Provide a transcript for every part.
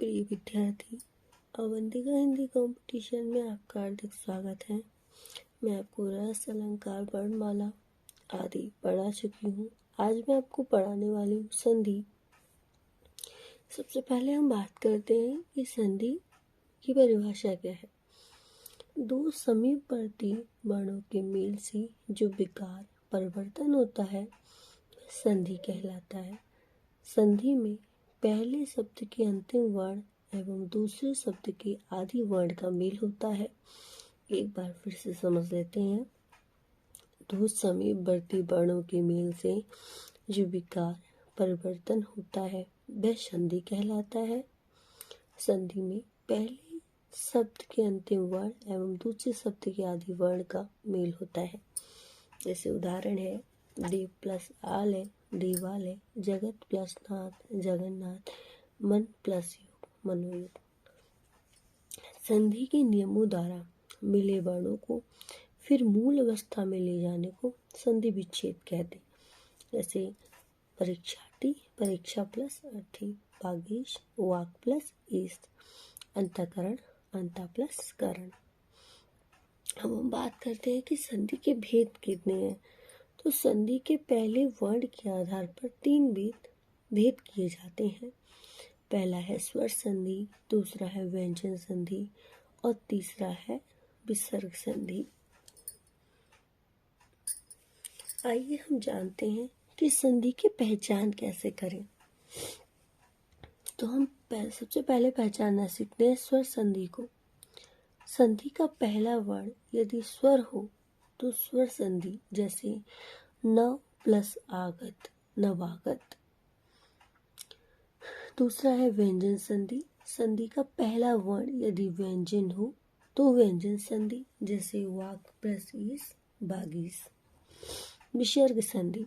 प्रिय विद्यार्थी, अवंतिका हिंदी कंपटीशन में आपका हार्दिक स्वागत है। मैं आपको रस, अलंकार, वर्णमाला आदि पढ़ा चुकी हूँ। आज मैं आपको पढ़ाने वाली हूँ संधि। सबसे पहले हम बात करते हैं कि संधि की परिभाषा क्या है। दो समीपवर्ती वर्णों के मेल से जो विकार परिवर्तन होता है संधि कहलाता है। संधि में पहले शब्द के अंतिम वर्ण एवं दूसरे शब्द के आदि वर्ण का मेल होता है। एक बार फिर से समझ लेते हैं। दो समीपवर्ती वर्णों के मेल से जो विकार परिवर्तन होता है वह संधि कहलाता है। संधि में पहले शब्द के अंतिम वर्ण एवं दूसरे शब्द के आदि वर्ण का मेल होता है। जैसे उदाहरण है देव प्लस आल है देवाल है, जगत प्लस नाथ जगन्नाथ, मन प्लस योग मनोयोग। संधि के नियमों द्वारा मिले वर्णों को फिर मूल अवस्था में ले जाने को संधि विच्छेद कहते। जैसे परीक्षार्थी परीक्षा प्लस अर्थी, भागीश वाक प्लस ईश, अंतःकरण अंता प्लस करण। हम बात करते हैं कि संधि के भेद कितने हैं। तो संधि के पहले वर्ण के आधार पर तीन भेद किए जाते हैं। पहला है स्वर संधि, दूसरा है व्यंजन संधि और तीसरा है विसर्ग संधि। आइए हम जानते हैं कि संधि की पहचान कैसे करें। तो हम सबसे पहले पहचानना सीखते हैं स्वर संधि को। संधि का पहला वर्ण यदि स्वर हो तो स्वर संधि, जैसे नव प्लस आगत नवागत। दूसरा है व्यंजन संधि। संधि का पहला वर्ण यदि व्यंजन हो तो व्यंजन संधि, जैसे वाक प्लस ईस बागीस। विसर्ग संधि।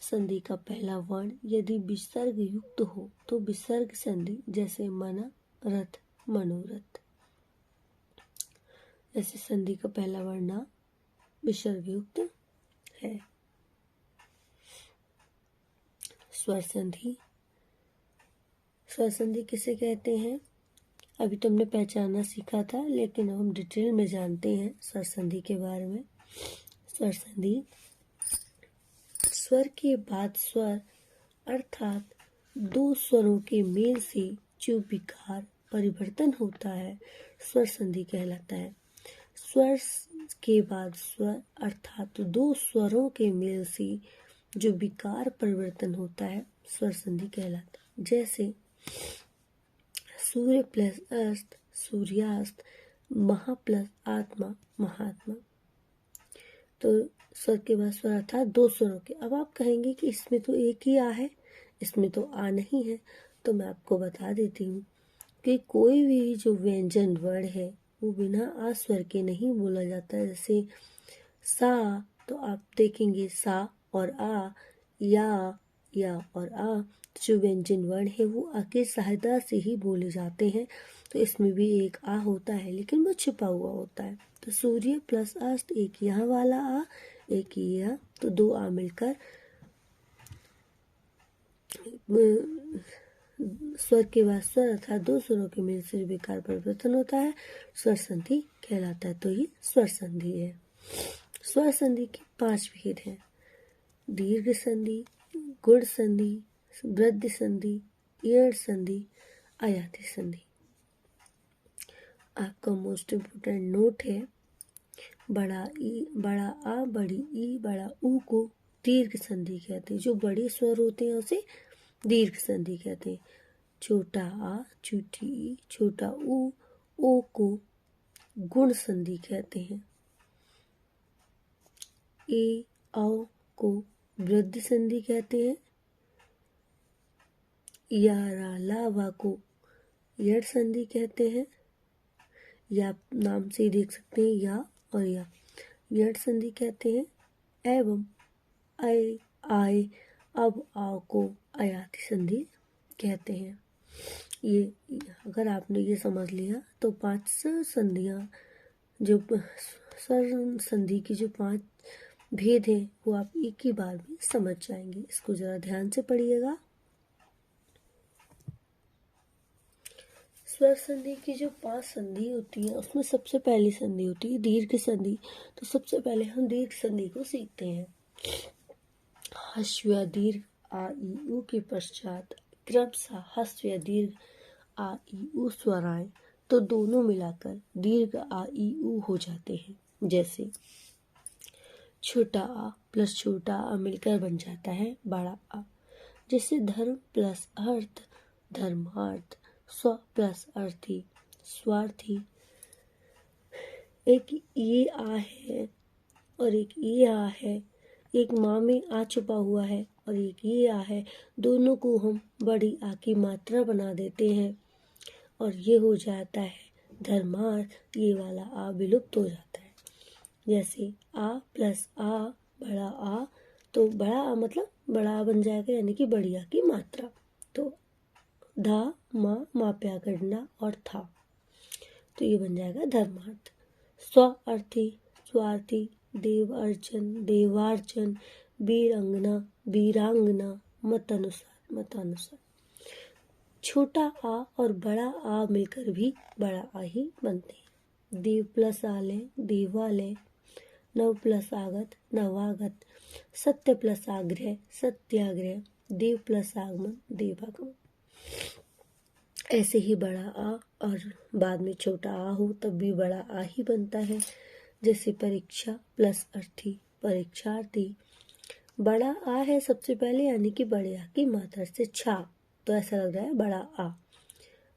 संधि का पहला वर्ण यदि विसर्ग युक्त हो तो विसर्ग संधि, जैसे मना रथ मनोरथ। ऐसे संधि का पहला वर्ण ना विसर्ग युक्त है। स्वर संधि। स्वर संधि किसे कहते हैं अभी तुमने पहचानना सीखा था, लेकिन अब हम डिटेल में जानते हैं स्वर संधि के बारे में। स्वर संधि स्वर के बाद स्वर अर्थात दो स्वरों के मेल से जो विकार परिवर्तन होता है स्वर संधि कहलाता है। स्वर के बाद स्वर अर्थात दो स्वरों के मेल से जो विकार परिवर्तन होता है स्वर संधि कहलाता है। जैसे सूर्य प्लस अस्त सूर्यास्त, महा प्लस आत्मा महात्मा। तो स्वर के बाद स्वर अर्थात दो स्वरों के। अब आप कहेंगे कि इसमें तो एक ही आ है, इसमें तो आ नहीं है। तो मैं आपको बता देती हूँ कि कोई भी जो व्यंजन वर्ण है वो बिना आ स्वर के नहीं बोला जाता है। जैसे सा, तो आप देखेंगे सा और आ, या और आ, तो जो व्यंजन वर्ण है वो आ की सहायता से ही बोले जाते हैं। तो इसमें भी एक आ होता है, लेकिन वो छिपा हुआ होता है। तो सूर्य प्लस अस्त, एक यहाँ वाला आ एक यह, तो दो आ मिलकर स्वर के बाद स्वर अर्थात दो स्वरों के मेल से विकार परिवर्तन होता है, स्वर संधि कहलाता है। तो ये स्वर संधि है। स्वर संधि के 5 भेद हैं। दीर्घ संधि, गुण संधि, वृद्धि संधि, ईयड़ संधि, आयाति संधि। आपका मोस्ट इम्पोर्टेंट नोट है, बड़ा ई बड़ा आ बड़ी ई बड़ा ऊ को दीर्घ संधि कहते हैं। जो बड़े स्वर होते हैं उसे दीर्घ संधि कहते हैं। छोटा आ छोटी ई छोटा ओ को गुण संधि कहते हैं। ए औ को वृद्धि संधि कहते हैं। या रा ला वा को यड़ संधि कहते हैं। या नाम से ही देख सकते हैं या और या यड़ संधि कहते हैं। एवं आए आए अब आओ को आयाति संधि कहते हैं। ये अगर आपने ये समझ लिया तो 5 संधियाँ जो स्वर संधि की जो 5 भेद हैं वो आप एक ही बार में समझ जाएंगे। इसको जरा ध्यान से पढ़िएगा। स्वर संधि की जो 5 संधि होती है उसमें सबसे पहली संधि होती है दीर्घ संधि। तो सबसे पहले हम दीर्घ संधि को सीखते हैं। ह्रस्व दीर्घ आ ई उ के पश्चात क्रमशः ह्रस्व दीर्घ आ ई उ स्वर आए तो दोनों मिलाकर दीर्घ आ ई उ हो जाते हैं। जैसे छोटा आ प्लस छोटा आ मिलकर बन जाता है बड़ा आ। जैसे धर्म प्लस अर्थ धर्मार्थ, स्व प्लस अर्थी स्वार्थी। एक ये आ है और एक ये आ है, एक माँ में आ छुपा हुआ है और एक ये आ है, दोनों को हम बड़ी आ की मात्रा बना देते हैं और ये हो जाता है धर्मार्थ। ये वाला आ विलुप्त हो जाता है। जैसे आ प्लस आ बड़ा आ, तो बड़ा आ मतलब बड़ा आ बन जाएगा, यानी कि बड़ी आ की मात्रा। तो धा मा माप्या करना और था, तो ये बन जाएगा धर्मार्थ। स्वार्थी स्वार्थी देव अर्चन देवार्चन वीरंगना वीरांगना मतानुसार। छोटा आ और बड़ा आ मिलकर भी बड़ा आ ही बनते हैं। देव प्लस आलय देवालय, नव प्लस आगत नवागत, सत्य प्लस आग्रह सत्याग्रह, देव प्लस आगमन देवागमन। ऐसे ही बड़ा आ और बाद में छोटा आ हो तब भी बड़ा आ ही बनता है। जैसे परीक्षा प्लस अर्थी परीक्षार्थी। बड़ा आ है सबसे पहले, यानी कि बड़े आ की मात्रा से छा, तो ऐसा लग रहा है बड़ा आ।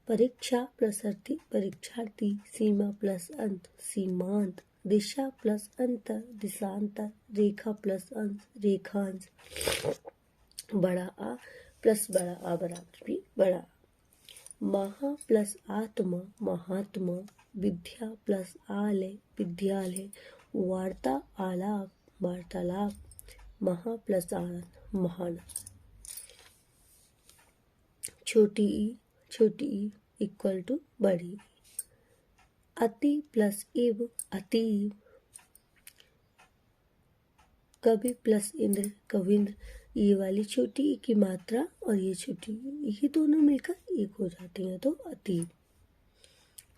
परीक्षा प्लस अर्थी परीक्षार्थी। सीमा प्लस अंत सीमांत। दिशा प्लस अंतर दिशांतर। रेखा प्लस अंश रेखांश। बड़ा आ प्लस बड़ा आ बराबर भी बड़ा। महा प्लस आत्मा महात्मा। विद्या प्लस आलय विद्यालय। वार्ता आलाप वार्तालाप। महा प्लस आनंद महानंद। छोटी ई इक्वल टू बड़ी ई। अति प्लस इव अतीव। कवि प्लस इंद्र कविंद्र। ये वाली छोटी ई की मात्रा और ये छोटी ये दोनों मिलकर एक हो जाती हैं, तो अतीव।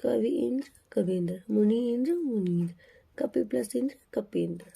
कवि इंद्र कविंद्र। मुनि इंद्र मुनीन्द्र। कपि प्लस इंद्र कपेंद्र।